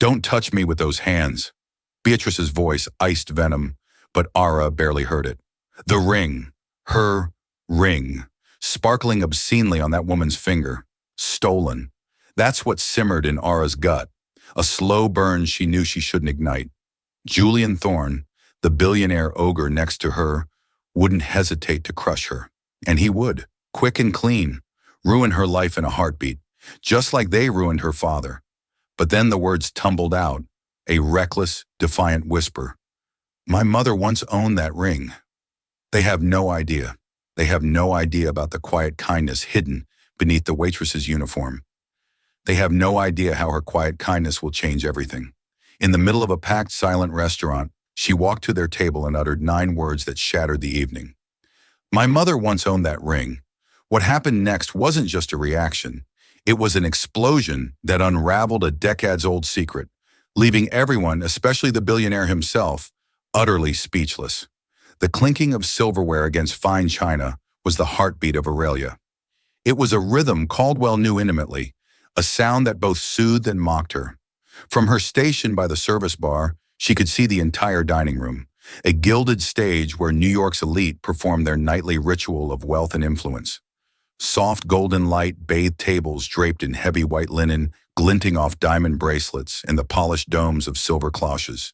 Don't touch me with those hands. Beatrice's voice iced venom, but Ara barely heard it. The ring. Her ring. Sparkling obscenely on that woman's finger. Stolen. That's what simmered in Ara's gut. A slow burn she knew she shouldn't ignite. Julian Thorne, the billionaire ogre next to her, wouldn't hesitate to crush her. And he would, quick and clean, ruin her life in a heartbeat, just like they ruined her father. But then the words tumbled out, a reckless, defiant whisper. My mother once owned that ring. They have no idea. They have no idea about the quiet kindness hidden beneath the waitress's uniform. They have no idea how her quiet kindness will change everything. In the middle of a packed, silent restaurant, she walked to their table and uttered 9 words that shattered the evening. My mother once owned that ring. What happened next wasn't just a reaction. It was an explosion that unraveled a decades-old secret, leaving everyone, especially the billionaire himself, utterly speechless. The clinking of silverware against fine china was the heartbeat of Aurelia. It was a rhythm Caldwell knew intimately, a sound that both soothed and mocked her. From her station by the service bar, she could see the entire dining room, a gilded stage where New York's elite performed their nightly ritual of wealth and influence. Soft golden light bathed tables draped in heavy white linen, glinting off diamond bracelets and the polished domes of silver cloches.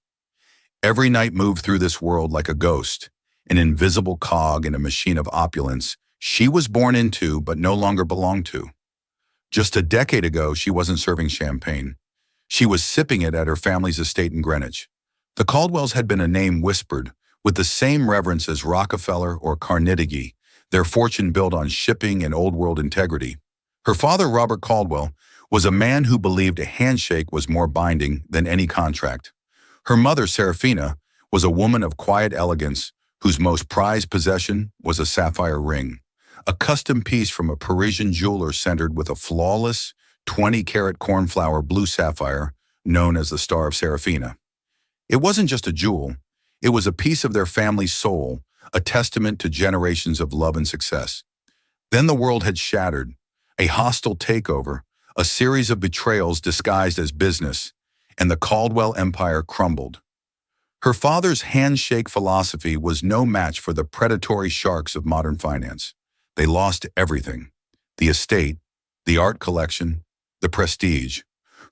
Every night moved through this world like a ghost, an invisible cog in a machine of opulence she was born into but no longer belonged to. Just a decade ago, she wasn't serving champagne. She was sipping it at her family's estate in Greenwich. The Caldwells had been a name whispered, with the same reverence as Rockefeller or Carnegie, their fortune built on shipping and old-world integrity. Her father, Robert Caldwell, was a man who believed a handshake was more binding than any contract. Her mother, Serafina, was a woman of quiet elegance whose most prized possession was a sapphire ring, a custom piece from a Parisian jeweler centered with a flawless 20-carat cornflower blue sapphire known as the Star of Serafina. It wasn't just a jewel, it was a piece of their family's soul, a testament to generations of love and success. Then the world had shattered, a hostile takeover, a series of betrayals disguised as business, and the Caldwell empire crumbled. Her father's handshake philosophy was no match for the predatory sharks of modern finance. They lost everything: the estate, the art collection, the prestige.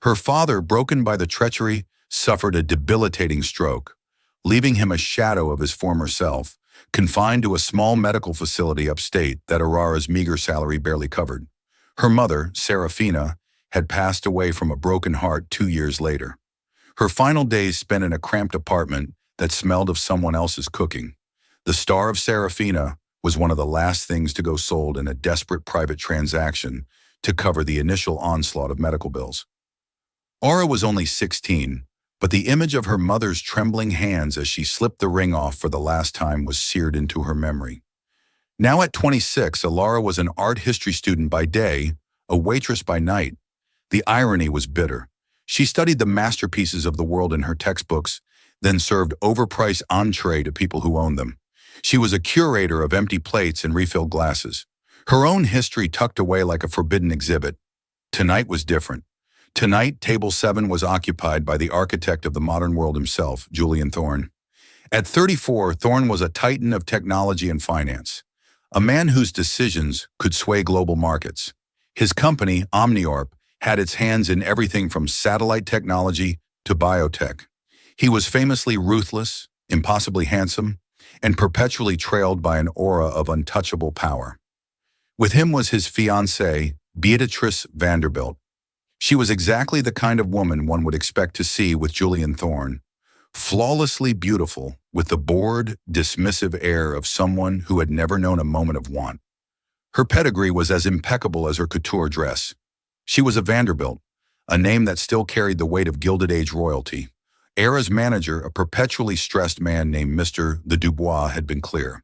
Her father, broken by the treachery, suffered a debilitating stroke, leaving him a shadow of his former self, confined to a small medical facility upstate that Aurora's meager salary barely covered. Her mother, Serafina, had passed away from a broken heart 2 years later. Her final days spent in a cramped apartment that smelled of someone else's cooking. The Star of Serafina was one of the last things to go sold in a desperate private transaction to cover the initial onslaught of medical bills. Aura was only 16, but the image of her mother's trembling hands as she slipped the ring off for the last time was seared into her memory. Now at 26, Alara was an art history student by day, a waitress by night. The irony was bitter. She studied the masterpieces of the world in her textbooks, then served overpriced entree to people who owned them. She was a curator of empty plates and refilled glasses, her own history tucked away like a forbidden exhibit. Tonight was different. Tonight, Table 7 was occupied by the architect of the modern world himself, Julian Thorne. At 34, Thorne was a titan of technology and finance, a man whose decisions could sway global markets. His company, Omniorp, had its hands in everything from satellite technology to biotech. He was famously ruthless, impossibly handsome, and perpetually trailed by an aura of untouchable power. With him was his fiancée, Beatrice Vanderbilt. She was exactly the kind of woman one would expect to see with Julian Thorne, flawlessly beautiful with the bored, dismissive air of someone who had never known a moment of want. Her pedigree was as impeccable as her couture dress. She was a Vanderbilt, a name that still carried the weight of Gilded Age royalty. Era's manager, a perpetually stressed man named Mr. the Dubois, had been clear.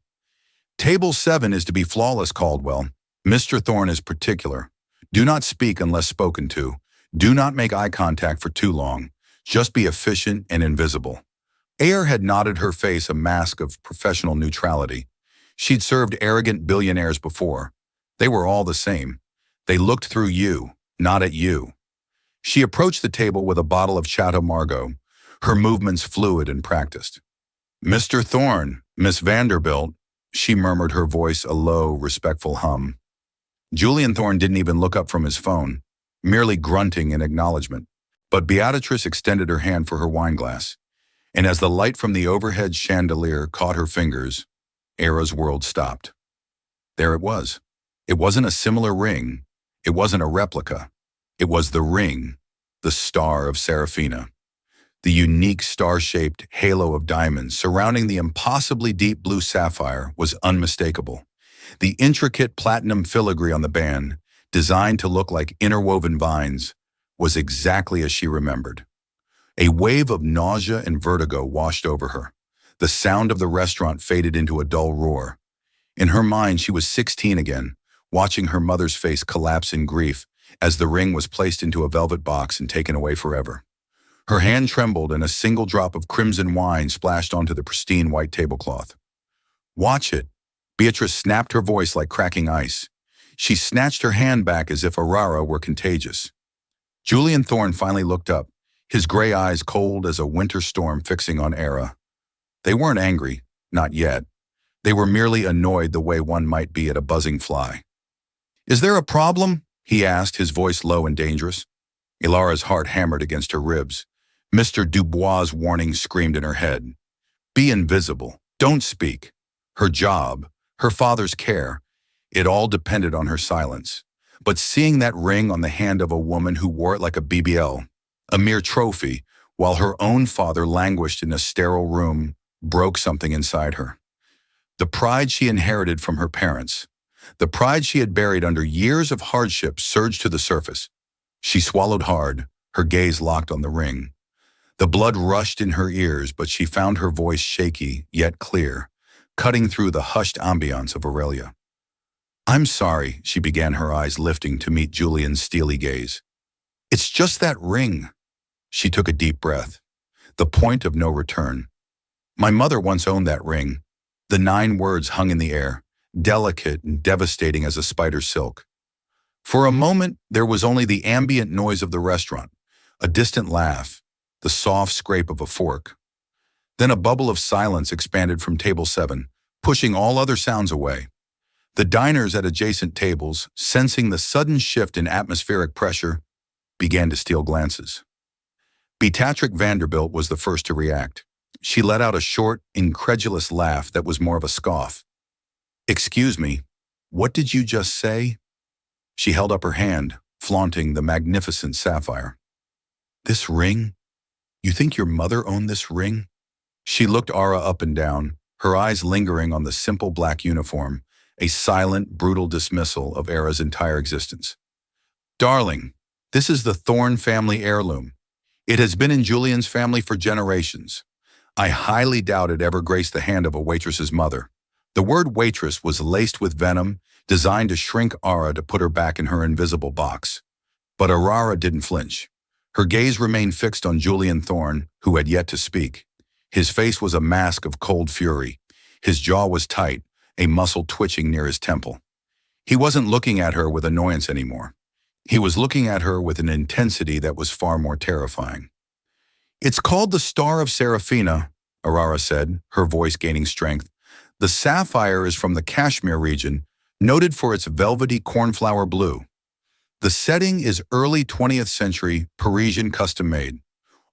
Table 7 is to be flawless, Caldwell. Mr. Thorne is particular. Do not speak unless spoken to. Do not make eye contact for too long. Just be efficient and invisible. Ayer had nodded, her face a mask of professional neutrality. She'd served arrogant billionaires before. They were all the same. They looked through you, not at you. She approached the table with a bottle of Chateau Margaux, her movements fluid and practiced. "Mr. Thorne, Miss Vanderbilt," she murmured, her voice a low, respectful hum. Julian Thorne didn't even look up from his phone, merely grunting in acknowledgement. But Beatrice extended her hand for her wineglass, and as the light from the overhead chandelier caught her fingers, Era's world stopped. There it was. It wasn't a similar ring. It wasn't a replica. It was the ring, the star of Serafina. The unique star-shaped halo of diamonds surrounding the impossibly deep blue sapphire was unmistakable. The intricate platinum filigree on the band, designed to look like interwoven vines, was exactly as she remembered. A wave of nausea and vertigo washed over her. The sound of the restaurant faded into a dull roar. In her mind, she was 16 again, watching her mother's face collapse in grief as the ring was placed into a velvet box and taken away forever. Her hand trembled and a single drop of crimson wine splashed onto the pristine white tablecloth. "Watch it." Beatrice snapped, her voice like cracking ice. She snatched her hand back as if Aurora were contagious. Julian Thorne finally looked up, his gray eyes cold as a winter storm fixing on Era. They weren't angry, not yet. They were merely annoyed the way one might be at a buzzing fly. "Is there a problem?" he asked, his voice low and dangerous. Ilara's heart hammered against her ribs. Mr. Dubois' warning screamed in her head. Be invisible. Don't speak. Her job, her father's care, it all depended on her silence. But seeing that ring on the hand of a woman who wore it like a BBL, a mere trophy, while her own father languished in a sterile room, broke something inside her. The pride she inherited from her parents, the pride she had buried under years of hardship, surged to the surface. She swallowed hard, her gaze locked on the ring. The blood rushed in her ears, but she found her voice shaky, yet clear, cutting through the hushed ambiance of Aurelia. "I'm sorry," she began, her eyes lifting to meet Julian's steely gaze. "It's just that ring." She took a deep breath. The point of no return. "My mother once owned that ring." The 9 words hung in the air, delicate and devastating as a spider's silk. For a moment, there was only the ambient noise of the restaurant, a distant laugh, the soft scrape of a fork. Then a bubble of silence expanded from table 7, pushing all other sounds away. The diners at adjacent tables, sensing the sudden shift in atmospheric pressure, began to steal glances. Beatrice Vanderbilt was the first to react. She let out a short, incredulous laugh that was more of a scoff. "Excuse me, what did you just say?" She held up her hand, flaunting the magnificent sapphire. "This ring? You think your mother owned this ring?" She looked Ara up and down, her eyes lingering on the simple black uniform, a silent, brutal dismissal of Era's entire existence. "Darling, this is the Thorne family heirloom. It has been in Julian's family for generations. I highly doubt it ever graced the hand of a waitress's mother." The word waitress was laced with venom, designed to shrink Ara to put her back in her invisible box. But Aurora didn't flinch. Her gaze remained fixed on Julian Thorne, who had yet to speak. His face was a mask of cold fury. His jaw was tight, a muscle twitching near his temple. He wasn't looking at her with annoyance anymore. He was looking at her with an intensity that was far more terrifying. "It's called the Star of Serafina," Aurora said, her voice gaining strength. "The sapphire is from the Kashmir region, noted for its velvety cornflower blue. The setting is early 20th century Parisian custom-made.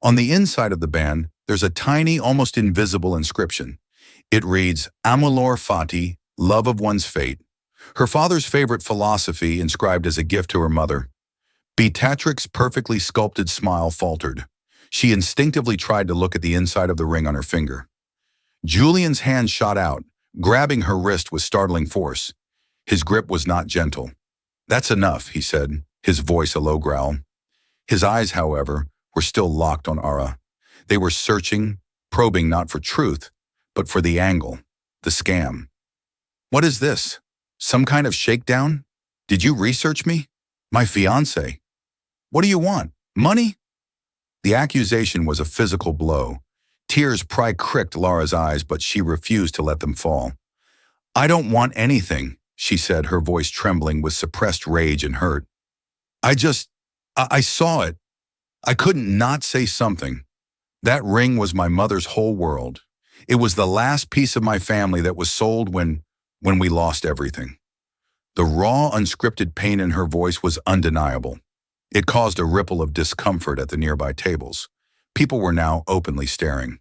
On the inside of the band, there's a tiny, almost invisible inscription. It reads, Amulor Fati, love of one's fate. Her father's favorite philosophy inscribed as a gift to her mother. Beatrix's perfectly sculpted smile faltered. She instinctively tried to look at the inside of the ring on her finger. Julian's hand shot out, grabbing her wrist with startling force. His grip was not gentle. "That's enough," he said, his voice a low growl. His eyes, however, were still locked on Ara. They were searching, probing not for truth, but for the angle, the scam. "What is this? Some kind of shakedown? Did you research me? My fiancé? What do you want? Money?" The accusation was a physical blow. Tears pricked Laura's eyes, but she refused to let them fall. "I don't want anything," she said, her voice trembling with suppressed rage and hurt. I saw it. I couldn't not say something. That ring was my mother's whole world. It was the last piece of my family that was sold when we lost everything. The raw, unscripted pain in her voice was undeniable. It caused a ripple of discomfort at the nearby tables. People were now openly staring.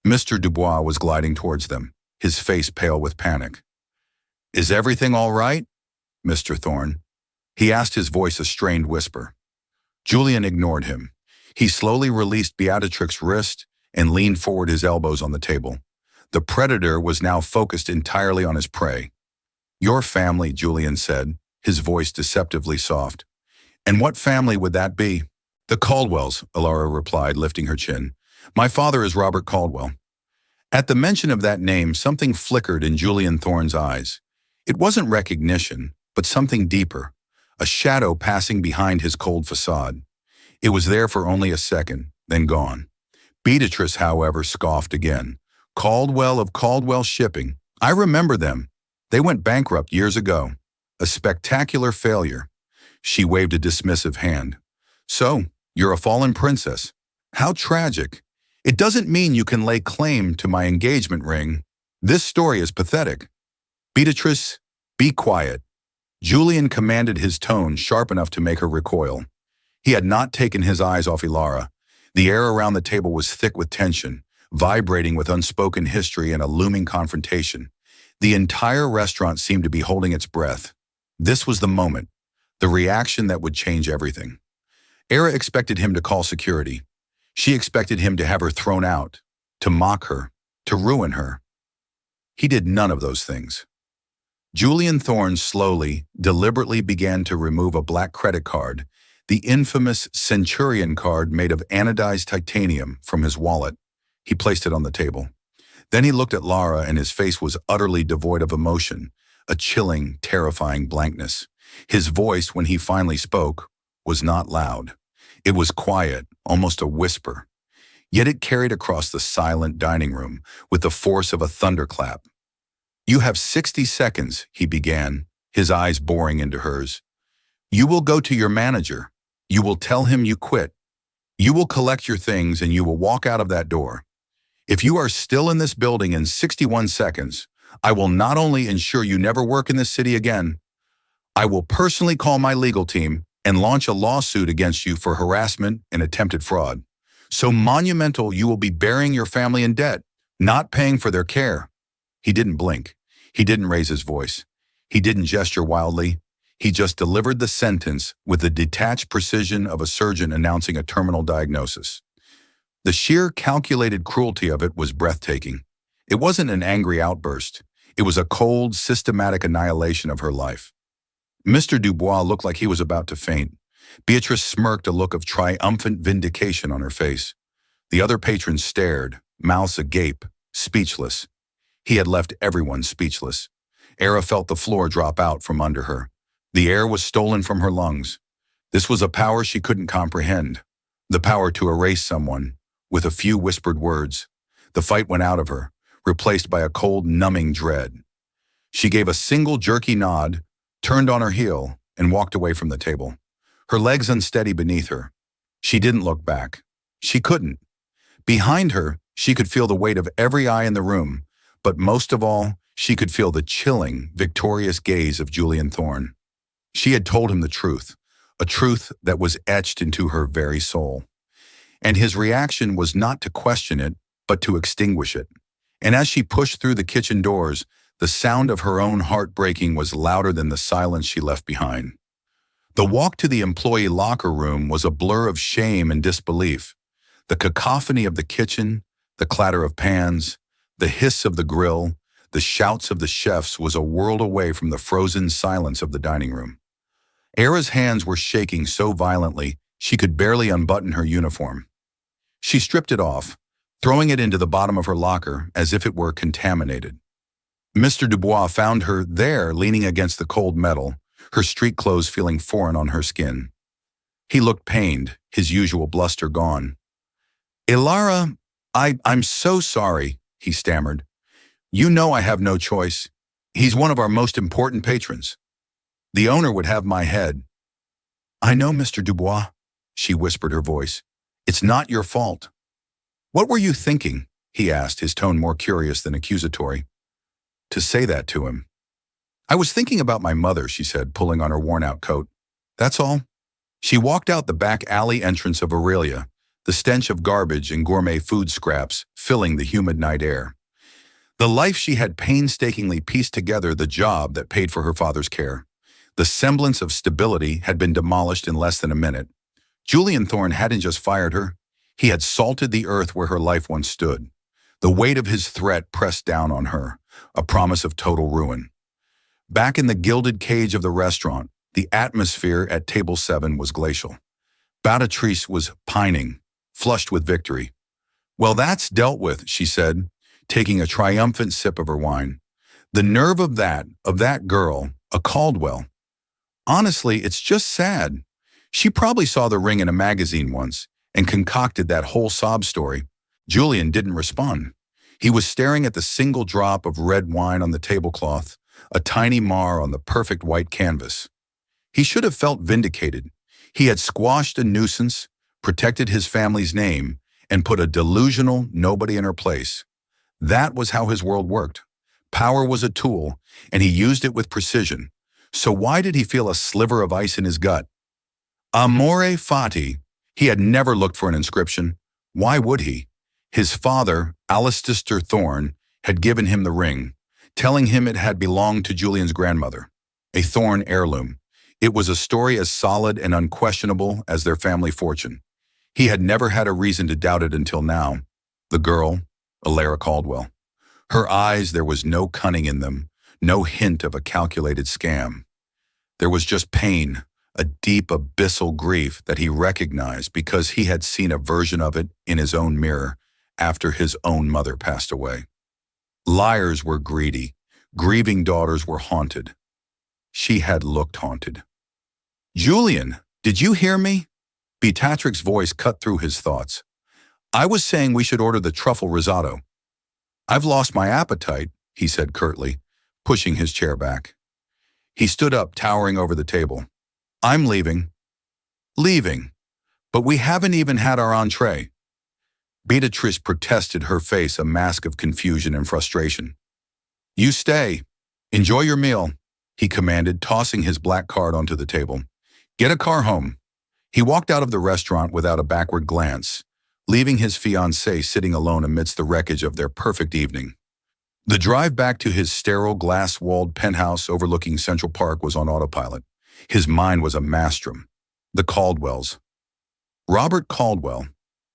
Mr. Dubois was gliding towards them, his face pale with panic. "Is everything all right, Mr. Thorne?" He asked, his voice a strained whisper. Julian ignored him. He slowly released Beatrix's wrist and leaned forward, his elbows on the table. The predator was now focused entirely on his prey. "Your family," Julian said, his voice deceptively soft. "And what family would that be?" "The Caldwells," Alara replied, lifting her chin. "My father is Robert Caldwell." At the mention of that name, something flickered in Julian Thorne's eyes. It wasn't recognition, but something deeper, a shadow passing behind his cold facade. It was there for only a second, then gone. Beatrice, however, scoffed again. "Caldwell of Caldwell Shipping. I remember them. They went bankrupt years ago. A spectacular failure." She waved a dismissive hand. "So, you're a fallen princess. How tragic. It doesn't mean you can lay claim to my engagement ring. This story is pathetic." "Beatrice, be quiet." Julian commanded, his tone sharp enough to make her recoil. He had not taken his eyes off Alara. The air around the table was thick with tension, vibrating with unspoken history and a looming confrontation. The entire restaurant seemed to be holding its breath. This was the moment, the reaction that would change everything. Era expected him to call security. She expected him to have her thrown out, to mock her, to ruin her. He did none of those things. Julian Thorne slowly, deliberately began to remove a black credit card, the infamous Centurion card made of anodized titanium, from his wallet. He placed it on the table. Then he looked at Lara, and his face was utterly devoid of emotion, a chilling, terrifying blankness. His voice, when he finally spoke, was not loud. It was quiet, almost a whisper. Yet it carried across the silent dining room with the force of a thunderclap. "You have 60 seconds, he began, his eyes boring into hers. "You will go to your manager. You will tell him you quit. You will collect your things and you will walk out of that door. If you are still in this building in 61 seconds, I will not only ensure you never work in this city again, I will personally call my legal team and launch a lawsuit against you for harassment and attempted fraud. So monumental you will be burying your family in debt, not paying for their care." He didn't blink. He didn't raise his voice. He didn't gesture wildly. He just delivered the sentence with the detached precision of a surgeon announcing a terminal diagnosis. The sheer calculated cruelty of it was breathtaking. It wasn't an angry outburst. It was a cold, systematic annihilation of her life. Mr. Dubois looked like he was about to faint. Beatrice smirked, a look of triumphant vindication on her face. The other patrons stared, mouths agape, speechless. He had left everyone speechless. Era felt the floor drop out from under her. The air was stolen from her lungs. This was a power she couldn't comprehend. The power to erase someone, with a few whispered words. The fight went out of her, replaced by a cold, numbing dread. She gave a single jerky nod, turned on her heel, and walked away from the table. Her legs unsteady beneath her. She didn't look back. She couldn't. Behind her, she could feel the weight of every eye in the room, but most of all, she could feel the chilling, victorious gaze of Julian Thorne. She had told him the truth, a truth that was etched into her very soul. And his reaction was not to question it, but to extinguish it. And as she pushed through the kitchen doors, the sound of her own heart breaking was louder than the silence she left behind. The walk to the employee locker room was a blur of shame and disbelief. The cacophony of the kitchen, the clatter of pans, the hiss of the grill, the shouts of the chefs was a world away from the frozen silence of the dining room. Era's hands were shaking so violently she could barely unbutton her uniform. She stripped it off, throwing it into the bottom of her locker as if it were contaminated. Mr. Dubois found her there, leaning against the cold metal, her street clothes feeling foreign on her skin. He looked pained, his usual bluster gone. "Alara, I'm so sorry," he stammered. "You know I have no choice. He's one of our most important patrons. The owner would have my head." "I know, Mr. Dubois. she whispered her voice. It's not your fault. What were you thinking? He asked, his tone more curious than accusatory. To say that to him. I was thinking about my mother, she said, pulling on her worn-out coat. That's all. She walked out the back alley entrance of Aurelia, the stench of garbage and gourmet food scraps filling the humid night air. The life she had painstakingly pieced together, the job that paid for her father's care. The semblance of stability had been demolished in less than a minute. Julian Thorne hadn't just fired her. He had salted the earth where her life once stood. The weight of his threat pressed down on her, a promise of total ruin. Back in the gilded cage of the restaurant, the atmosphere at table 7 was glacial. Beatrice was pining, flushed with victory. Well, that's dealt with, she said, taking a triumphant sip of her wine. The nerve of that girl, a Caldwell. Honestly, it's just sad. She probably saw the ring in a magazine once and concocted that whole sob story. Julian didn't respond. He was staring at the single drop of red wine on the tablecloth, a tiny mar on the perfect white canvas. He should have felt vindicated. He had squashed a nuisance, protected his family's name, and put a delusional nobody in her place. That was how his world worked. Power was a tool, and he used it with precision. So why did he feel a sliver of ice in his gut? Amore fati. He had never looked for an inscription. Why would he? His father, Alistair Thorne, had given him the ring, telling him it had belonged to Julian's grandmother, a Thorne heirloom. It was a story as solid and unquestionable as their family fortune. He had never had a reason to doubt it until now. The girl, Alara Caldwell. Her eyes, there was no cunning in them, no hint of a calculated scam. There was just pain, a deep abyssal grief that he recognized because he had seen a version of it in his own mirror after his own mother passed away. Liars were greedy. Grieving daughters were haunted. She had looked haunted. Julian, did you hear me? Beatrix's voice cut through his thoughts. I was saying we should order the truffle risotto. I've lost my appetite, he said curtly, pushing his chair back. He stood up, towering over the table. I'm leaving. Leaving. But we haven't even had our entree. Beatrice protested, her face a mask of confusion and frustration. You stay. Enjoy your meal, he commanded, tossing his black card onto the table. Get a car home. He walked out of the restaurant without a backward glance, leaving his fiancée sitting alone amidst the wreckage of their perfect evening. The drive back to his sterile, glass-walled penthouse overlooking Central Park was on autopilot. His mind was a maelstrom. The Caldwells. Robert Caldwell.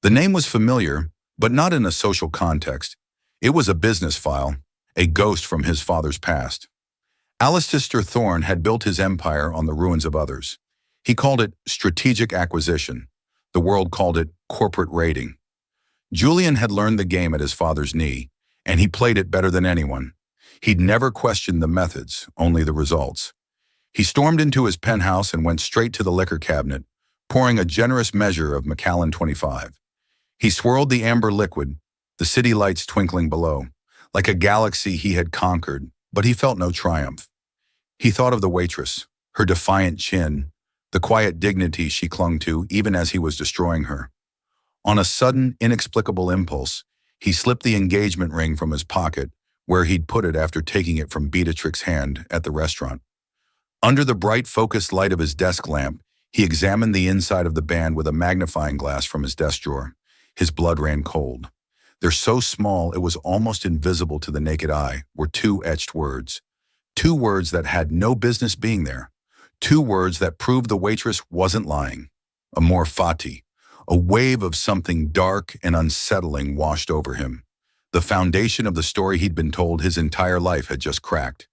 The name was familiar, but not in a social context. It was a business file, a ghost from his father's past. Alistair Thorne had built his empire on the ruins of others. He called it strategic acquisition. The world called it corporate raiding. Julian had learned the game at his father's knee, and he played it better than anyone. He'd never questioned the methods, only the results. He stormed into his penthouse and went straight to the liquor cabinet, pouring a generous measure of Macallan 25. He swirled the amber liquid, the city lights twinkling below, like a galaxy he had conquered, but he felt no triumph. He thought of the waitress, her defiant chin, the quiet dignity she clung to even as he was destroying her. On a sudden, inexplicable impulse, he slipped the engagement ring from his pocket, where he'd put it after taking it from Beatrix's hand at the restaurant. Under the bright focused light of his desk lamp, he examined the inside of the band with a magnifying glass from his desk drawer. His blood ran cold. They're so small it was almost invisible to the naked eye were 2 etched words. 2 words that had no business being there. 2 words that proved the waitress wasn't lying. Amor fati. A wave of something dark and unsettling washed over him. The foundation of the story he'd been told his entire life had just cracked.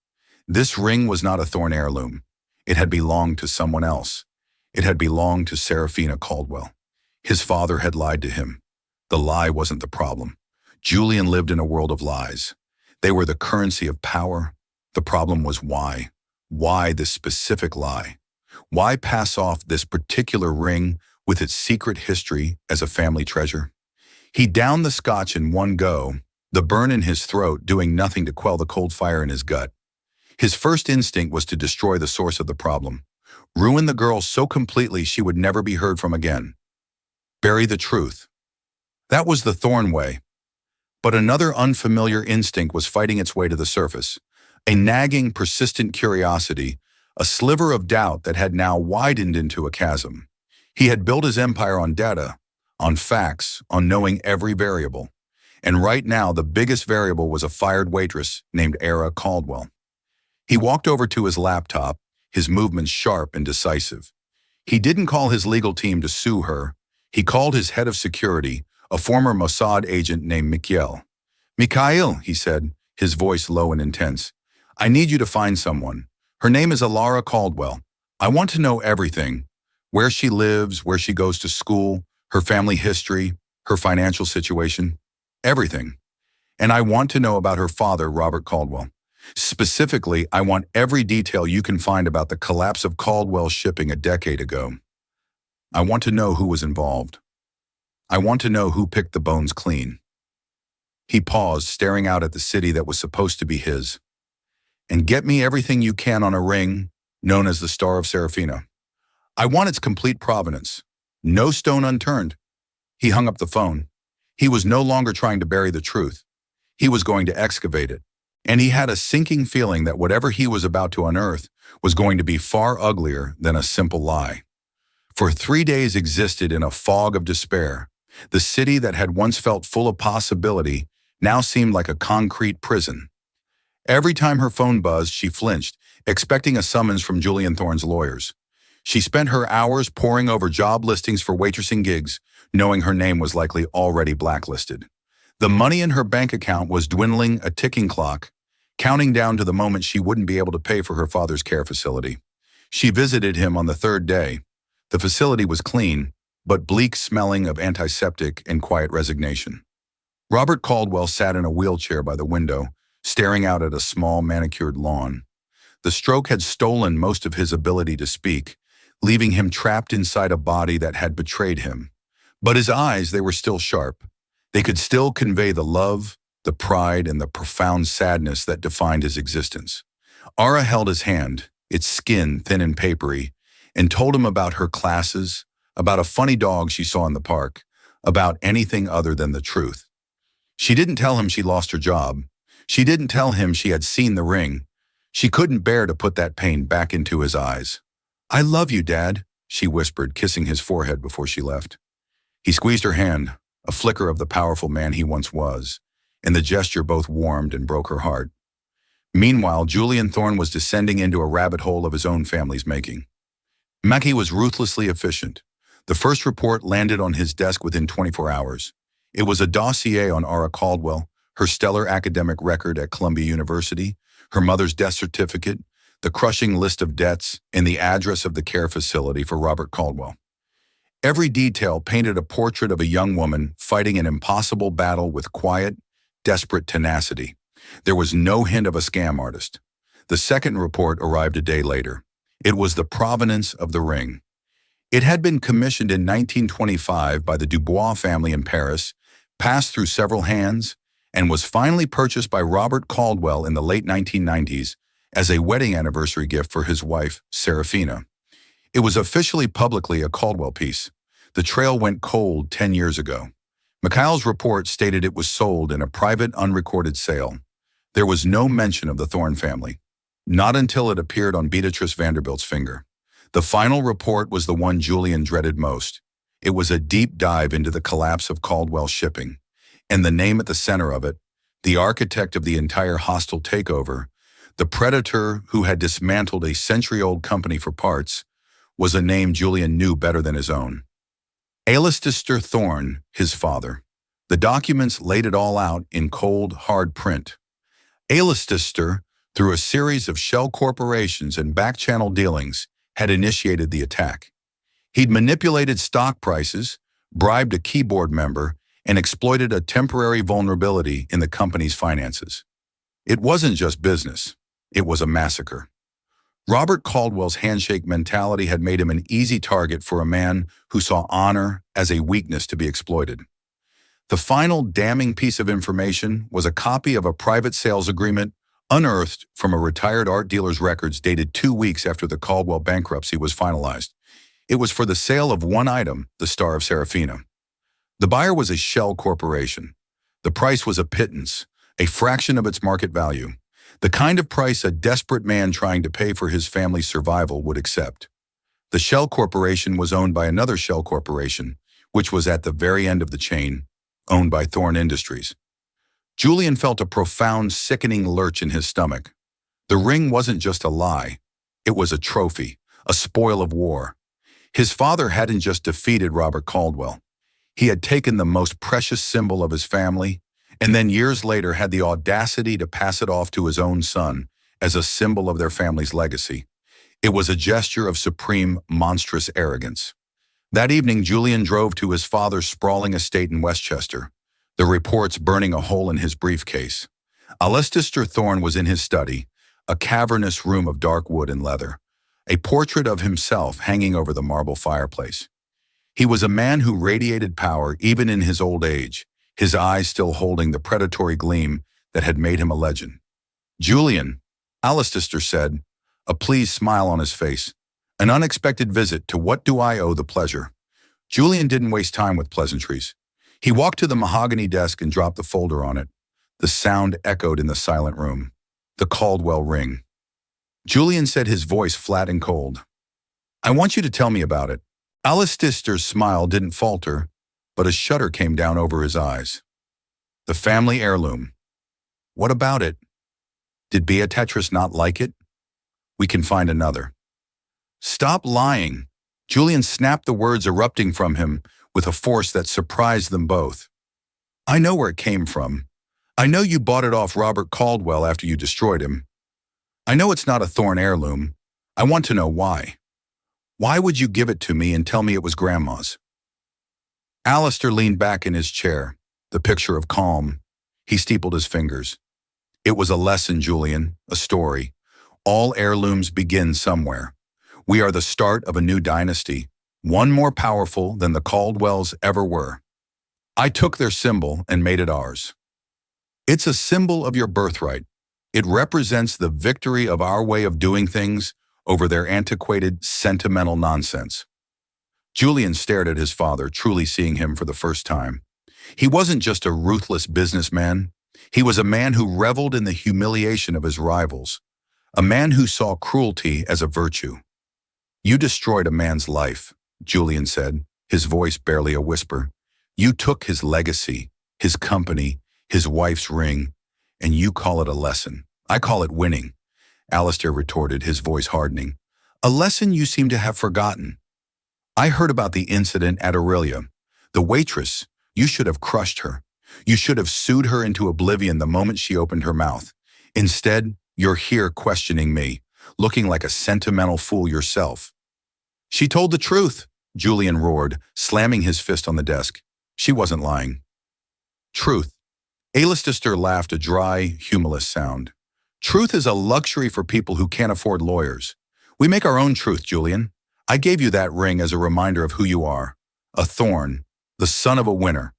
This ring was not a Thorne heirloom. It had belonged to someone else. It had belonged to Serafina Caldwell. His father had lied to him. The lie wasn't the problem. Julian lived in a world of lies. They were the currency of power. The problem was why. Why this specific lie? Why pass off this particular ring with its secret history as a family treasure? He downed the scotch in one go, the burn in his throat doing nothing to quell the cold fire in his gut. His first instinct was to destroy the source of the problem, ruin the girl so completely she would never be heard from again. Bury the truth. That was the Thorn way. But another unfamiliar instinct was fighting its way to the surface. A nagging, persistent curiosity, a sliver of doubt that had now widened into a chasm. He had built his empire on data, on facts, on knowing every variable. And right now, the biggest variable was a fired waitress named Era Caldwell. He walked over to his laptop, his movements sharp and decisive. He didn't call his legal team to sue her. He called his head of security, a former Mossad agent named Mikhail. "Mikhail," he said, his voice low and intense, "I need you to find someone. Her name is Alara Caldwell. I want to know everything. Where she lives, where she goes to school, her family history, her financial situation. Everything. And I want to know about her father, Robert Caldwell. Specifically, I want every detail you can find about the collapse of Caldwell Shipping a decade ago. I want to know who was involved. I want to know who picked the bones clean." He paused, staring out at the city that was supposed to be his. "And get me everything you can on a ring known as the Star of Serafina. I want its complete provenance. No stone unturned." He hung up the phone. He was no longer trying to bury the truth. He was going to excavate it. And he had a sinking feeling that whatever he was about to unearth was going to be far uglier than a simple lie. For 3 days existed in a fog of despair. The city that had once felt full of possibility now seemed like a concrete prison. Every time her phone buzzed, she flinched, expecting a summons from Julian Thorne's lawyers. She spent her hours poring over job listings for waitressing gigs, knowing her name was likely already blacklisted. The money in her bank account was dwindling, a ticking clock, counting down to the moment she wouldn't be able to pay for her father's care facility. She visited him on the 3rd day. The facility was clean, but bleak smelling of antiseptic and quiet resignation. Robert Caldwell sat in a wheelchair by the window, staring out at a small manicured lawn. The stroke had stolen most of his ability to speak, leaving him trapped inside a body that had betrayed him. But his eyes, they were still sharp. They could still convey the love, the pride, and the profound sadness that defined his existence. Ara held his hand, its skin thin and papery, and told him about her classes, about a funny dog she saw in the park, about anything other than the truth. She didn't tell him she lost her job. She didn't tell him she had seen the ring. She couldn't bear to put that pain back into his eyes. "I love you, Dad," she whispered, kissing his forehead before she left. He squeezed her hand, a flicker of the powerful man he once was, and the gesture both warmed and broke her heart. Meanwhile, Julian Thorne was descending into a rabbit hole of his own family's making. Mackie was ruthlessly efficient. The first report landed on his desk within 24 hours. It was a dossier on Ara Caldwell, her stellar academic record at Columbia University, her mother's death certificate, the crushing list of debts, and the address of the care facility for Robert Caldwell. Every detail painted a portrait of a young woman fighting an impossible battle with quiet, desperate tenacity. There was no hint of a scam artist. The second report arrived a day later. It was the provenance of the ring. It had been commissioned in 1925 by the Dubois family in Paris, passed through several hands, and was finally purchased by Robert Caldwell in the late 1990s as a wedding anniversary gift for his wife, Serafina. It was officially publicly a Caldwell piece. The trail went cold 10 years ago. Mikhail's report stated it was sold in a private, unrecorded sale. There was no mention of the Thorne family, not until it appeared on Beatrice Vanderbilt's finger. The final report was the one Julian dreaded most. It was a deep dive into the collapse of Caldwell Shipping, and the name at the center of it, the architect of the entire hostile takeover, the predator who had dismantled a century-old company for parts, was a name Julian knew better than his own. Alistair Thorne, his father. The documents laid it all out in cold, hard print. Alistair, through a series of shell corporations and back-channel dealings, had initiated the attack. He'd manipulated stock prices, bribed a keyboard member, and exploited a temporary vulnerability in the company's finances. It wasn't just business. It was a massacre. Robert Caldwell's handshake mentality had made him an easy target for a man who saw honor as a weakness to be exploited. The final damning piece of information was a copy of a private sales agreement unearthed from a retired art dealer's records dated 2 weeks after the Caldwell bankruptcy was finalized. It was for the sale of one item, the Star of Serafina. The buyer was a shell corporation. The price was a pittance, a fraction of its market value, the kind of price a desperate man trying to pay for his family's survival would accept. The shell corporation was owned by another shell corporation, which was at the very end of the chain, owned by Thorne Industries. Julian felt a profound, sickening lurch in his stomach. The ring wasn't just a lie. It was a trophy, a spoil of war. His father hadn't just defeated Robert Caldwell. He had taken the most precious symbol of his family, and then years later had the audacity to pass it off to his own son as a symbol of their family's legacy. It was a gesture of supreme, monstrous arrogance. That evening, Julian drove to his father's sprawling estate in Westchester, the reports burning a hole in his briefcase. Alistair Thorne was in his study, a cavernous room of dark wood and leather, a portrait of himself hanging over the marble fireplace. He was a man who radiated power even in his old age, his eyes still holding the predatory gleam that had made him a legend. "Julian," Alistair said, a pleased smile on his face. "An unexpected visit. To what do I owe the pleasure?" Julian didn't waste time with pleasantries. He walked to the mahogany desk and dropped the folder on it. The sound echoed in the silent room. The Caldwell ring. Julian said, his voice flat and cold, "I want you to tell me about it." Alistair's smile didn't falter, but a shudder came down over his eyes. "The family heirloom. What about it? Did Beatrice not like it? We can find another." "Stop lying." Julian snapped the words erupting from him with a force that surprised them both. "I know where it came from. I know you bought it off Robert Caldwell after you destroyed him. I know it's not a Thorne heirloom. I want to know why. Why would you give it to me and tell me it was Grandma's?" Alistair leaned back in his chair, the picture of calm. He steepled his fingers. "It was a lesson, Julian, a story. All heirlooms begin somewhere. We are the start of a new dynasty, one more powerful than the Caldwells ever were. I took their symbol and made it ours. It's a symbol of your birthright. It represents the victory of our way of doing things over their antiquated, sentimental nonsense." Julian stared at his father, truly seeing him for the first time. He wasn't just a ruthless businessman. He was a man who reveled in the humiliation of his rivals, a man who saw cruelty as a virtue. "You destroyed a man's life," Julian said, his voice barely a whisper. "You took his legacy, his company, his wife's ring, and you call it a lesson. I call it winning," Alistair retorted, his voice hardening. "A lesson you seem to have forgotten. I heard about the incident at Aurelia. The waitress, you should have crushed her. You should have sued her into oblivion the moment she opened her mouth. Instead, you're here questioning me, looking like a sentimental fool yourself." "She told the truth," Julian roared, slamming his fist on the desk. "She wasn't lying." "Truth." Alistair laughed, a dry, humorless sound. "Truth is a luxury for people who can't afford lawyers. We make our own truth, Julian. I gave you that ring as a reminder of who you are, a Thorne, the son of a winner.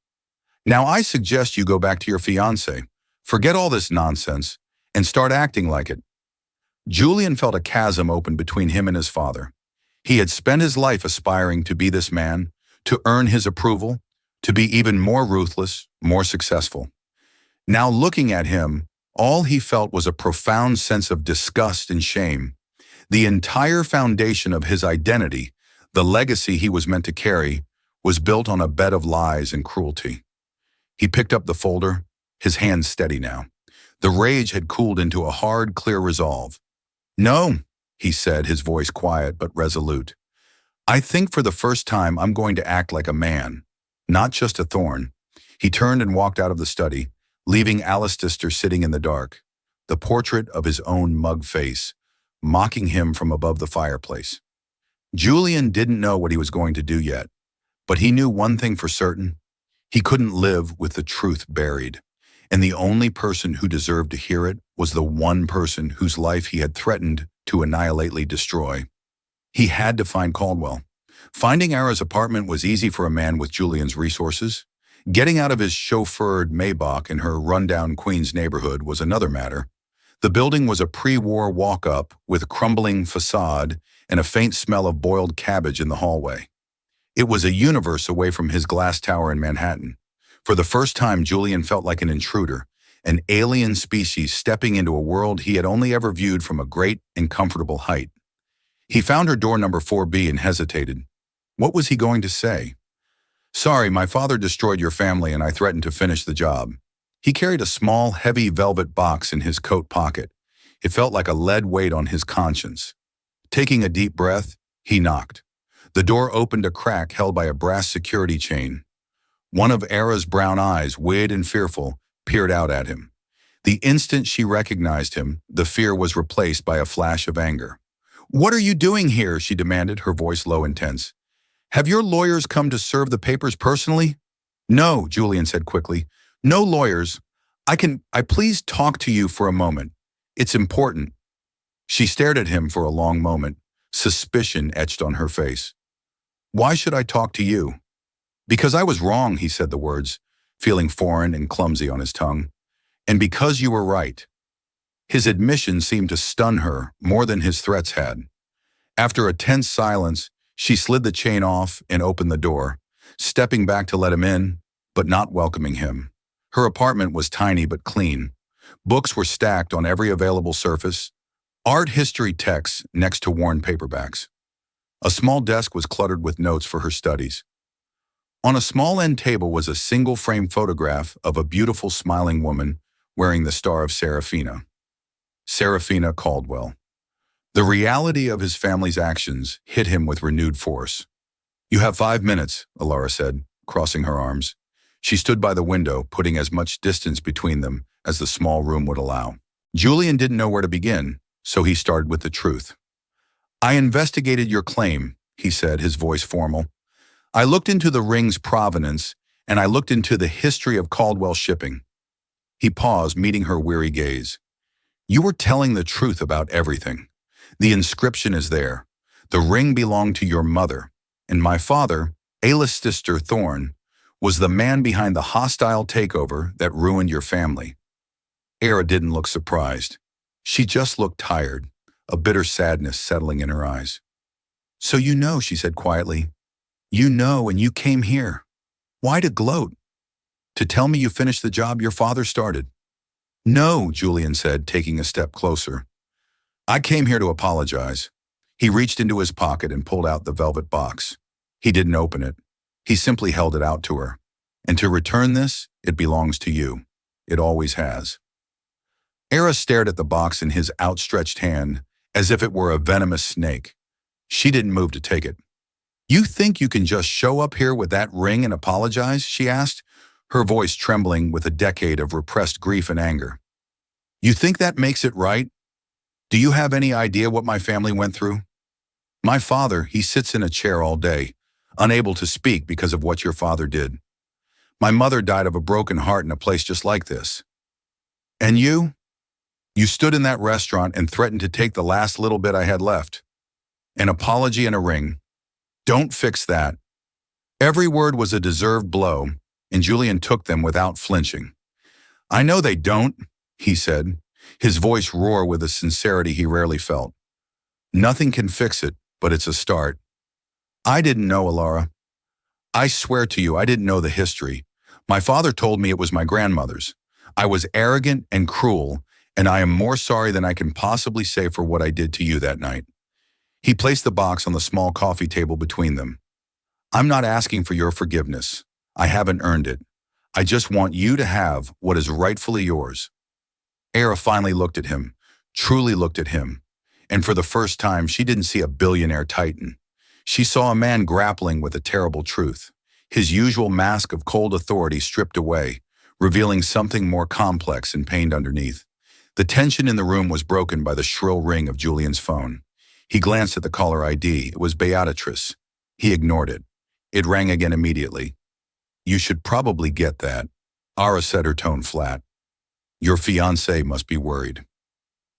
Now I suggest you go back to your fiancée, forget all this nonsense, and start acting like it." Julian felt a chasm open between him and his father. He had spent his life aspiring to be this man, to earn his approval, to be even more ruthless, more successful. Now looking at him, all he felt was a profound sense of disgust and shame. The entire foundation of his identity, the legacy he was meant to carry, was built on a bed of lies and cruelty. He picked up the folder, his hands steady now. The rage had cooled into a hard, clear resolve. "No," he said, his voice quiet but resolute. "I think for the first time I'm going to act like a man, not just a Thorne." He turned and walked out of the study, leaving Alistair sitting in the dark, the portrait of his own mug face, mocking him from above the fireplace. Julian didn't know what he was going to do yet, but he knew one thing for certain. He couldn't live with the truth buried, and the only person who deserved to hear it was the one person whose life he had threatened to annihilately destroy. He had to find Caldwell. Finding Ara's apartment was easy for a man with Julian's resources. Getting out of his chauffeured Maybach in her rundown Queens neighborhood was another matter. The building was a pre-war walk-up with a crumbling facade and a faint smell of boiled cabbage in the hallway. It was a universe away from his glass tower in Manhattan. For the first time, Julian felt like an intruder, an alien species stepping into a world he had only ever viewed from a great and comfortable height. He found her door number 4B and hesitated. What was he going to say? Sorry, my father destroyed your family and I threatened to finish the job. He carried a small, heavy velvet box in his coat pocket. It felt like a lead weight on his conscience. Taking a deep breath, he knocked. The door opened a crack held by a brass security chain. One of Era's brown eyes, wide and fearful, peered out at him. The instant she recognized him, the fear was replaced by a flash of anger. What are you doing here? She demanded, her voice low and tense. Have your lawyers come to serve the papers personally? No, Julian said quickly. No lawyers. I please talk to you for a moment. It's important. She stared at him for a long moment, suspicion etched on her face. Why should I talk to you? Because I was wrong, he said the words, feeling foreign and clumsy on his tongue. And because you were right. His admission seemed to stun her more than his threats had. After a tense silence, she slid the chain off and opened the door, stepping back to let him in, but not welcoming him. Her apartment was tiny but clean. Books were stacked on every available surface, art history texts next to worn paperbacks. A small desk was cluttered with notes for her studies. On a small end table was a single-frame photograph of a beautiful smiling woman wearing the star of Serafina. Serafina Caldwell. The reality of his family's actions hit him with renewed force. You have 5 minutes, Alara said, crossing her arms. She stood by the window, putting as much distance between them as the small room would allow. Julian didn't know where to begin, so he started with the truth. I investigated your claim, he said, his voice formal. I looked into the ring's provenance, and I looked into the history of Caldwell shipping. He paused, meeting her weary gaze. You were telling the truth about everything. The inscription is there. The ring belonged to your mother, and my father, Ayla's sister Thorne, was the man behind the hostile takeover that ruined your family. Era didn't look surprised. She just looked tired, a bitter sadness settling in her eyes. So you know, she said quietly. You know, and you came here. Why to gloat? To tell me you finished the job your father started? No, Julian said, taking a step closer. I came here to apologize. He reached into his pocket and pulled out the velvet box. He didn't open it. He simply held it out to her. And to return this, it belongs to you. It always has. Era stared at the box in his outstretched hand as if it were a venomous snake. She didn't move to take it. You think you can just show up here with that ring and apologize? She asked, her voice trembling with a decade of repressed grief and anger. You think that makes it right? Do you have any idea what my family went through? My father, he sits in a chair all day, unable to speak because of what your father did. My mother died of a broken heart in a place just like this. And you? You stood in that restaurant and threatened to take the last little bit I had left. An apology and a ring. Don't fix that. Every word was a deserved blow, and Julian took them without flinching. I know they don't, he said, his voice roar with a sincerity he rarely felt. Nothing can fix it, but it's a start. I didn't know, Alara. I swear to you, I didn't know the history. My father told me it was my grandmother's. I was arrogant and cruel, and I am more sorry than I can possibly say for what I did to you that night. He placed the box on the small coffee table between them. I'm not asking for your forgiveness. I haven't earned it. I just want you to have what is rightfully yours. Era finally looked at him, truly looked at him, and for the first time she didn't see a billionaire titan. She saw a man grappling with a terrible truth, his usual mask of cold authority stripped away, revealing something more complex and pained underneath. The tension in the room was broken by the shrill ring of Julian's phone. He glanced at the caller ID. It was Beatrice. He ignored it. It rang again immediately. You should probably get that. Ara said, her tone flat. Your fiancé must be worried.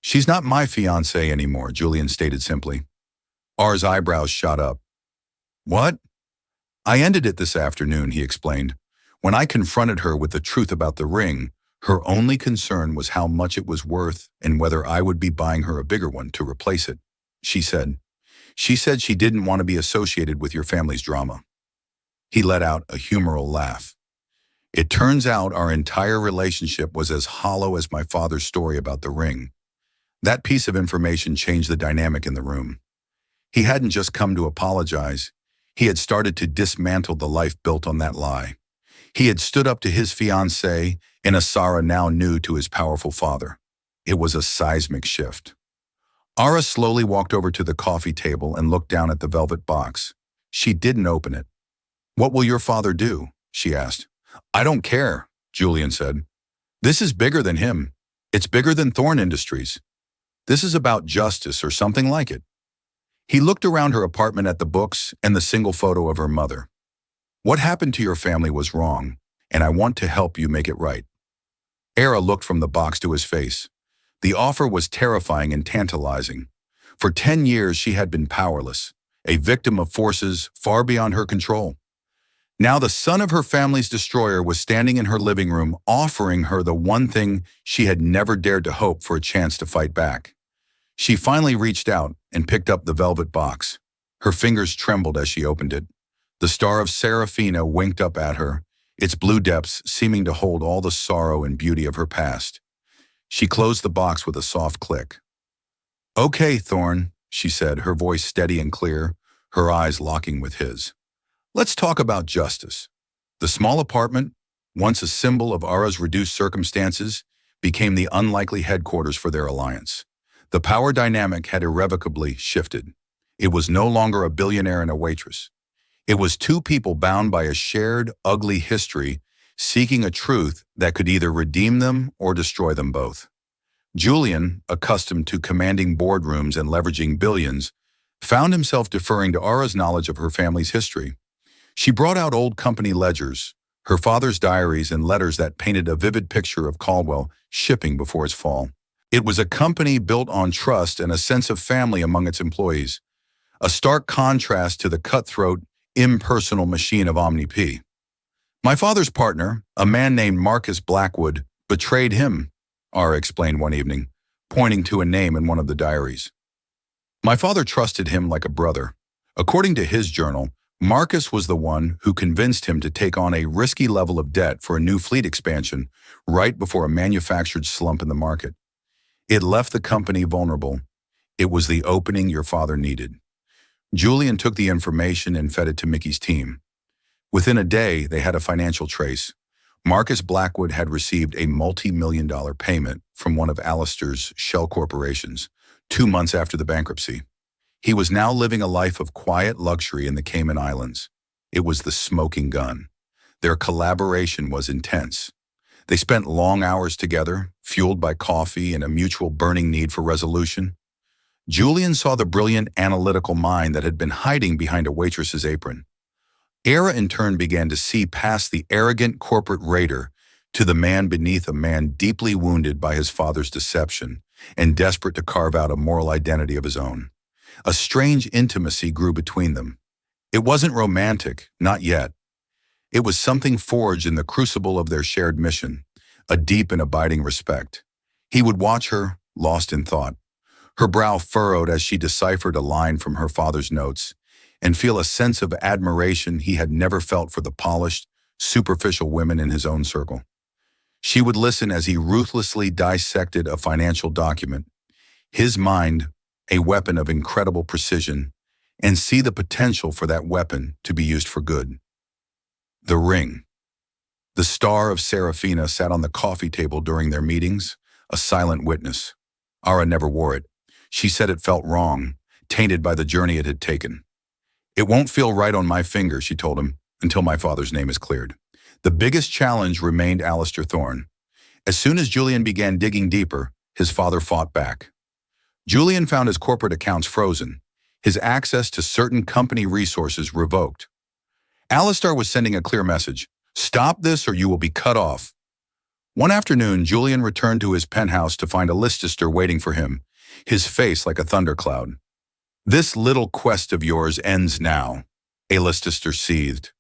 She's not my fiancé anymore, Julian stated simply. Ara's eyebrows shot up. What? I ended it this afternoon, he explained. When I confronted her with the truth about the ring, her only concern was how much it was worth and whether I would be buying her a bigger one to replace it. She said she didn't want to be associated with your family's drama. He let out a humoral laugh. It turns out our entire relationship was as hollow as my father's story about the ring. That piece of information changed the dynamic in the room. He hadn't just come to apologize. He had started to dismantle the life built on that lie. He had stood up to his fiancée in a Sarah now new to his powerful father. It was a seismic shift. Ara slowly walked over to the coffee table and looked down at the velvet box. She didn't open it. "What will your father do?" she asked. "I don't care," Julian said. "This is bigger than him. It's bigger than Thorn Industries. This is about justice or something like it." He looked around her apartment at the books and the single photo of her mother. "What happened to your family was wrong, and I want to help you make it right." Ara looked from the box to his face. The offer was terrifying and tantalizing. For 10 years, she had been powerless, a victim of forces far beyond her control. Now the son of her family's destroyer was standing in her living room, offering her the one thing she had never dared to hope for a chance to fight back. She finally reached out and picked up the velvet box. Her fingers trembled as she opened it. The star of Serafina winked up at her, its blue depths seeming to hold all the sorrow and beauty of her past. She closed the box with a soft click. "Okay, Thorn," she said, her voice steady and clear, her eyes locking with his. "Let's talk about justice." The small apartment, once a symbol of Ara's reduced circumstances, became the unlikely headquarters for their alliance. The power dynamic had irrevocably shifted. It was no longer a billionaire and a waitress. It was two people bound by a shared, ugly history, seeking a truth that could either redeem them or destroy them both. Julian, accustomed to commanding boardrooms and leveraging billions, found himself deferring to Ara's knowledge of her family's history. She brought out old company ledgers, her father's diaries and letters that painted a vivid picture of Caldwell shipping before its fall. It was a company built on trust and a sense of family among its employees, a stark contrast to the cutthroat, impersonal machine of OmniP. "My father's partner, a man named Marcus Blackwood, betrayed him," Ara explained one evening, pointing to a name in one of the diaries. "My father trusted him like a brother. According to his journal, Marcus was the one who convinced him to take on a risky level of debt for a new fleet expansion right before a manufactured slump in the market. It left the company vulnerable. It was the opening your father needed." Julian took the information and fed it to Mickey's team. Within a day, they had a financial trace. Marcus Blackwood had received a multi-million-dollar payment from one of Alistair's shell corporations 2 months after the bankruptcy. He was now living a life of quiet luxury in the Cayman Islands. It was the smoking gun. Their collaboration was intense. They spent long hours together, fueled by coffee and a mutual burning need for resolution. Julian saw the brilliant analytical mind that had been hiding behind a waitress's apron. Ara in turn began to see past the arrogant corporate raider to the man beneath, a man deeply wounded by his father's deception and desperate to carve out a moral identity of his own. A strange intimacy grew between them. It wasn't romantic, not yet. It was something forged in the crucible of their shared mission, a deep and abiding respect. He would watch her, lost in thought, her brow furrowed as she deciphered a line from her father's notes, and feel a sense of admiration he had never felt for the polished, superficial women in his own circle. She would listen as he ruthlessly dissected a financial document, his mind a weapon of incredible precision, and see the potential for that weapon to be used for good. The ring. The star of Serafina sat on the coffee table during their meetings, a silent witness. Ara never wore it. She said it felt wrong, tainted by the journey it had taken. "It won't feel right on my finger," she told him, "until my father's name is cleared." The biggest challenge remained Alistair Thorn. As soon as Julian began digging deeper, his father fought back. Julian found his corporate accounts frozen, his access to certain company resources revoked. Alistair was sending a clear message: "Stop this or you will be cut off." One afternoon, Julian returned to his penthouse to find a Leicester waiting for him, his face like a thundercloud. "This little quest of yours ends now," Leicester seethed.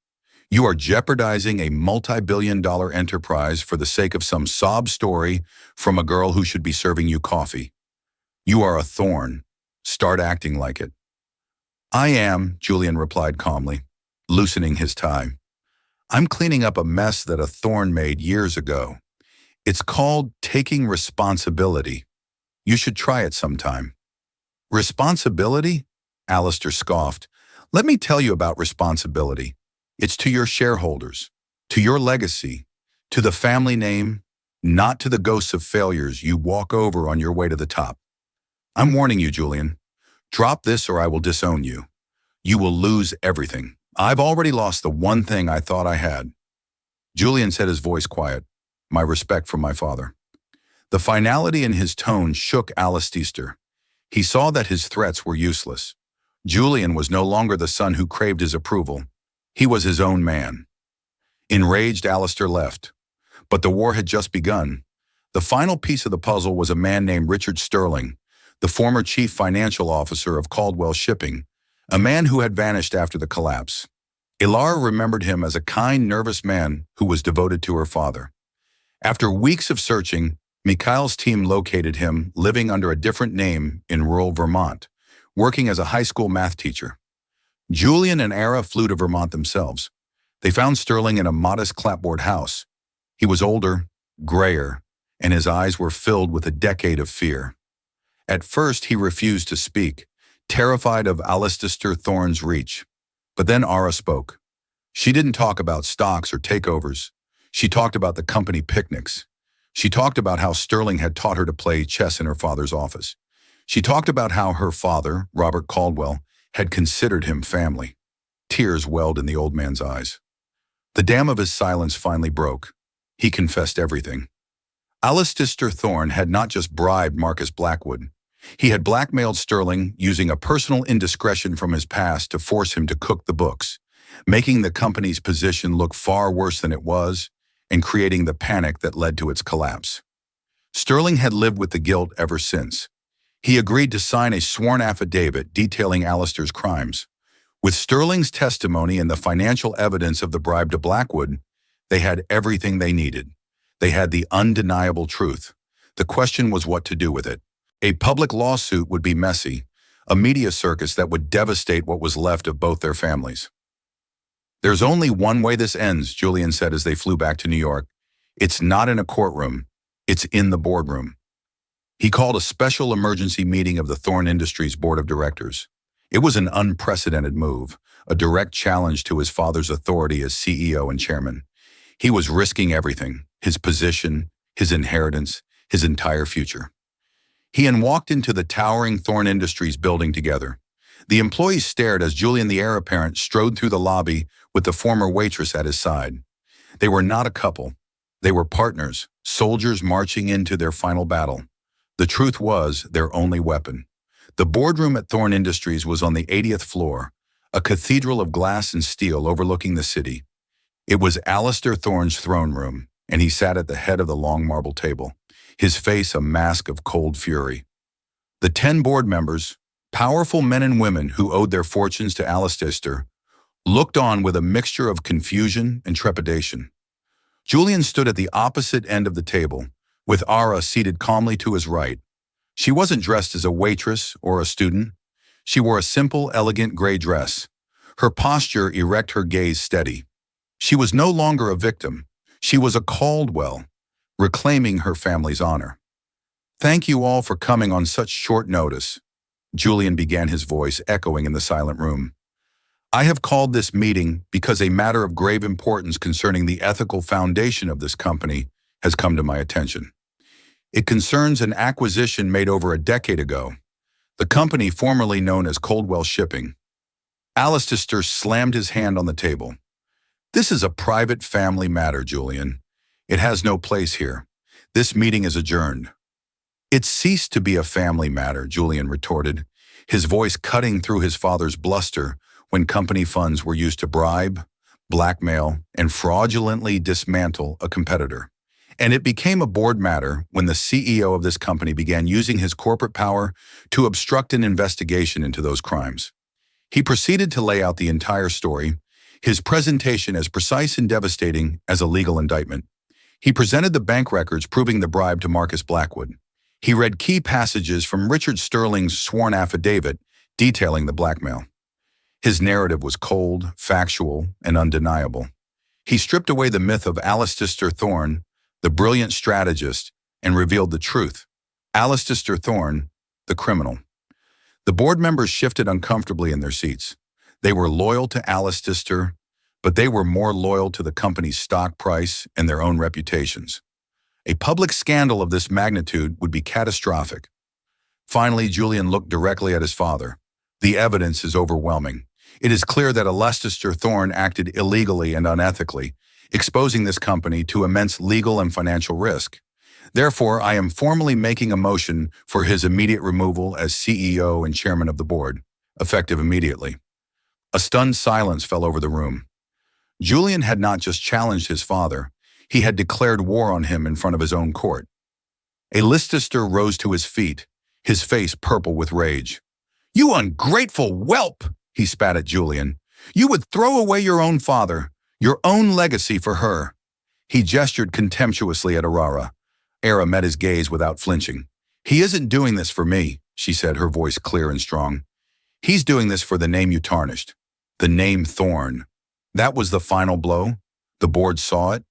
"You are jeopardizing a multi-billion-dollar enterprise for the sake of some sob story from a girl who should be serving you coffee. You are a thorn. Start acting like it." "I am," Julian replied calmly, loosening his tie. I'm cleaning up a mess that a thorn made years ago. It's called taking responsibility. You should try it sometime." "Responsibility?" Alistair scoffed. "Let me tell you about responsibility. It's to your shareholders, to your legacy, to the family name, not to the ghosts of failures you walk over on your way to the top. I'm warning you, Julian. Drop this or I will disown you. You will lose everything. I've already lost the one thing I thought I had." Julian said, his voice quiet. "My respect for my father." The finality in his tone shook Alistair. He saw that his threats were useless. Julian was no longer the son who craved his approval. He was his own man. Enraged, Alistair left. But the war had just begun. The final piece of the puzzle was a man named Richard Sterling, the former chief financial officer of Caldwell Shipping, a man who had vanished after the collapse. Ilara remembered him as a kind, nervous man who was devoted to her father. After weeks of searching, Mikhail's team located him living under a different name in rural Vermont, working as a high school math teacher. Julian and Ara flew to Vermont themselves. They found Sterling in a modest clapboard house. He was older, grayer, and his eyes were filled with a decade of fear. At first, he refused to speak, terrified of Alistair Thorne's reach. But then Ara spoke. She didn't talk about stocks or takeovers. She talked about the company picnics. She talked about how Sterling had taught her to play chess in her father's office. She talked about how her father, Robert Caldwell, had considered him family. Tears welled in the old man's eyes. The dam of his silence finally broke. He confessed everything. Alistair Thorne had not just bribed Marcus Blackwood. He had blackmailed Sterling using a personal indiscretion from his past to force him to cook the books, making the company's position look far worse than it was and creating the panic that led to its collapse. Sterling had lived with the guilt ever since. He agreed to sign a sworn affidavit detailing Alistair's crimes. With Sterling's testimony and the financial evidence of the bribe to Blackwood, they had everything they needed. They had the undeniable truth. The question was what to do with it. A public lawsuit would be messy, a media circus that would devastate what was left of both their families. "There's only one way this ends," Julian said as they flew back to New York. "It's not in a courtroom. It's in the boardroom." He called a special emergency meeting of the Thorne Industries Board of Directors. It was an unprecedented move, a direct challenge to his father's authority as CEO and chairman. He was risking everything, his position, his inheritance, his entire future. He and walked into the towering Thorne Industries building together. The employees stared as Julian, the heir apparent, strode through the lobby with the former waitress at his side. They were not a couple. They were partners, soldiers marching into their final battle. The truth was their only weapon. The boardroom at Thorne Industries was on the 80th floor, a cathedral of glass and steel overlooking the city. It was Alistair Thorne's throne room, and he sat at the head of the long marble table, his face a mask of cold fury. The 10 board members, powerful men and women who owed their fortunes to Alistair, looked on with a mixture of confusion and trepidation. Julian stood at the opposite end of the table, with Ara seated calmly to his right. She wasn't dressed as a waitress or a student. She wore a simple, elegant gray dress. Her posture erect, her gaze steady. She was no longer a victim. She was a Caldwell, reclaiming her family's honor. "Thank you all for coming on such short notice," Julian began, his voice echoing in the silent room. "I have called this meeting because a matter of grave importance concerning the ethical foundation of this company has come to my attention. It concerns an acquisition made over a decade ago, the company formerly known as Caldwell Shipping." Alistair slammed his hand on the table. "This is a private family matter, Julian. It has no place here. This meeting is adjourned." "It ceased to be a family matter," Julian retorted, his voice cutting through his father's bluster when company funds were used to bribe, blackmail, and fraudulently dismantle a competitor. And it became a board matter when the CEO of this company began using his corporate power to obstruct an investigation into those crimes. He proceeded to lay out the entire story, his presentation as precise and devastating as a legal indictment. He presented the bank records proving the bribe to Marcus Blackwood. He read key passages from Richard Sterling's sworn affidavit detailing the blackmail. His narrative was cold, factual, and undeniable. He stripped away the myth of Alistair Thorne, the brilliant strategist, and revealed the truth. Alistair Thorne, the criminal. The board members shifted uncomfortably in their seats. They were loyal to Alistair, but they were more loyal to the company's stock price and their own reputations. A public scandal of this magnitude would be catastrophic. Finally, Julian looked directly at his father. The evidence is overwhelming. It is clear that Alistair Thorne acted illegally and unethically, exposing this company to immense legal and financial risk. Therefore, I am formally making a motion for his immediate removal as CEO and chairman of the board, effective immediately. A stunned silence fell over the room. Julian had not just challenged his father, he had declared war on him in front of his own court. Alistair rose to his feet, his face purple with rage. "You ungrateful whelp!" he spat at Julian. "You would throw away your own father, your own legacy for her." He gestured contemptuously at Aurora. Era met his gaze without flinching. "He isn't doing this for me," she said, her voice clear and strong. "He's doing this for the name you tarnished. The name Thorne." That was the final blow. The board saw it.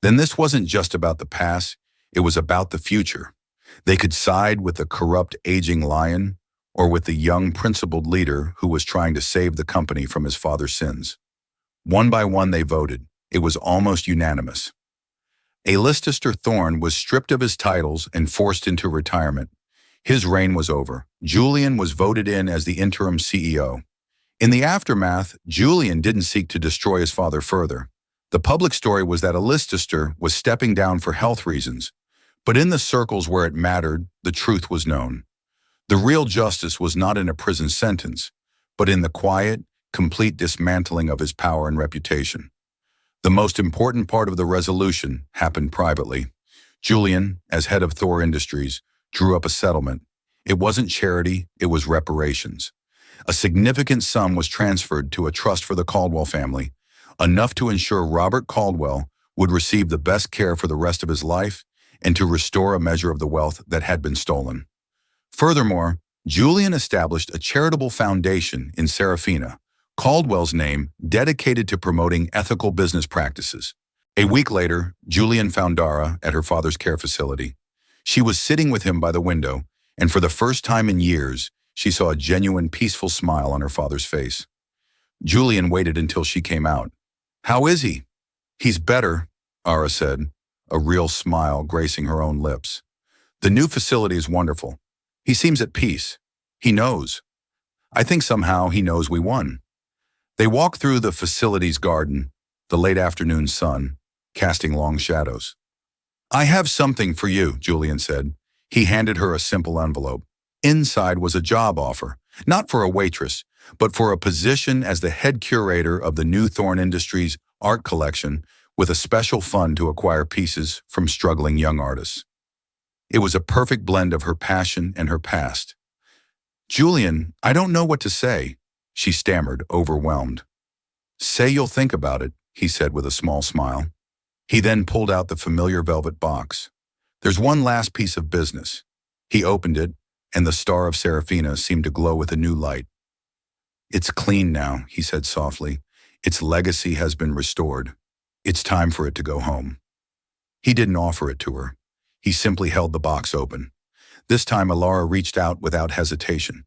Then this wasn't just about the past, it was about the future. They could side with the corrupt aging lion or with the young principled leader who was trying to save the company from his father's sins. One by one they voted. It was almost unanimous. Alistair Thorne was stripped of his titles and forced into retirement. His reign was over. Julian was voted in as the interim CEO. In the aftermath, Julian didn't seek to destroy his father further. The public story was that Alistair was stepping down for health reasons, but in the circles where it mattered, the truth was known. The real justice was not in a prison sentence, but in the quiet, complete dismantling of his power and reputation. The most important part of the resolution happened privately. Julian, as head of Thor Industries, drew up a settlement. It wasn't charity, it was reparations. A significant sum was transferred to a trust for the Caldwell family, enough to ensure Robert Caldwell would receive the best care for the rest of his life and to restore a measure of the wealth that had been stolen. Furthermore, Julian established a charitable foundation in Serafina, Caldwell's name, dedicated to promoting ethical business practices. A week later, Julian found Dara at her father's care facility. She was sitting with him by the window, and for the first time in years, she saw a genuine, peaceful smile on her father's face. Julian waited until she came out. "How is he?" "He's better," Ara said, a real smile gracing her own lips. "The new facility is wonderful. He seems at peace. He knows. I think somehow he knows we won." They walked through the facility's garden, the late afternoon sun, casting long shadows. "I have something for you," Julian said. He handed her a simple envelope. Inside was a job offer, not for a waitress, but for a position as the head curator of the new Thorne Industries art collection with a special fund to acquire pieces from struggling young artists. It was a perfect blend of her passion and her past. "Julian, I don't know what to say," she stammered, overwhelmed. "Say you'll think about it," he said with a small smile. He then pulled out the familiar velvet box. "There's one last piece of business." He opened it, and the star of Serafina seemed to glow with a new light. "It's clean now," he said softly. "Its legacy has been restored. It's time for it to go home." He didn't offer it to her. He simply held the box open. This time Alara reached out without hesitation.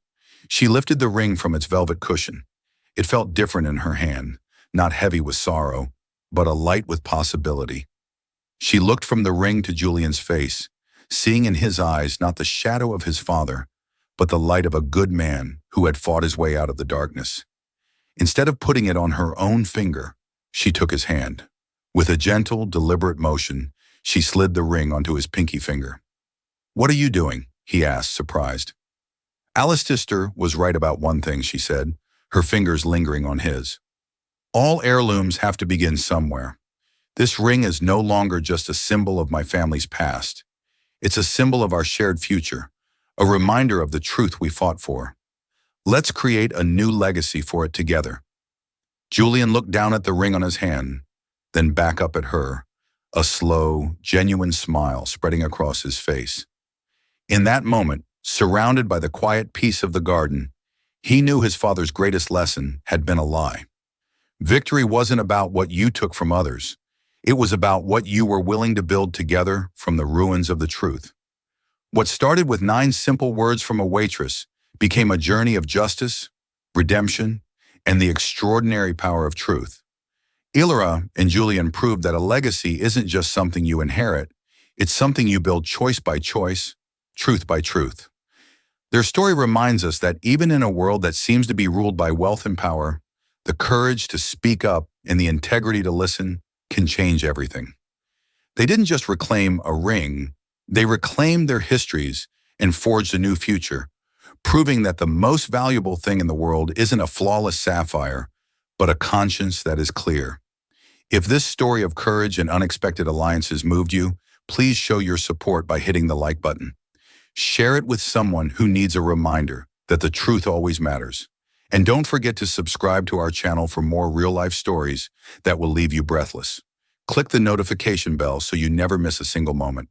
She lifted the ring from its velvet cushion. It felt different in her hand, not heavy with sorrow, but alight with possibility. She looked from the ring to Julian's face, seeing in his eyes not the shadow of his father, but the light of a good man who had fought his way out of the darkness. Instead of putting it on her own finger, she took his hand. With a gentle, deliberate motion, she slid the ring onto his pinky finger. "What are you doing?" he asked, surprised. Alistair was right about one thing, she said, her fingers lingering on his. "All heirlooms have to begin somewhere. This ring is no longer just a symbol of my family's past. It's a symbol of our shared future, a reminder of the truth we fought for. Let's create a new legacy for it together." Julian looked down at the ring on his hand, then back up at her, a slow, genuine smile spreading across his face. In that moment, surrounded by the quiet peace of the garden, he knew his father's greatest lesson had been a lie. Victory wasn't about what you took from others. It was about what you were willing to build together from the ruins of the truth. What started with 9 simple words from a waitress became a journey of justice, redemption, and the extraordinary power of truth. Ilira and Julian proved that a legacy isn't just something you inherit, it's something you build choice by choice, truth by truth. Their story reminds us that even in a world that seems to be ruled by wealth and power, the courage to speak up and the integrity to listen can change everything. They didn't just reclaim a ring, they reclaimed their histories and forged a new future, proving that the most valuable thing in the world isn't a flawless sapphire, but a conscience that is clear. If this story of courage and unexpected alliances moved you, please show your support by hitting the like button. Share it with someone who needs a reminder that the truth always matters. And don't forget to subscribe to our channel for more real-life stories that will leave you breathless. Click the notification bell so you never miss a single moment.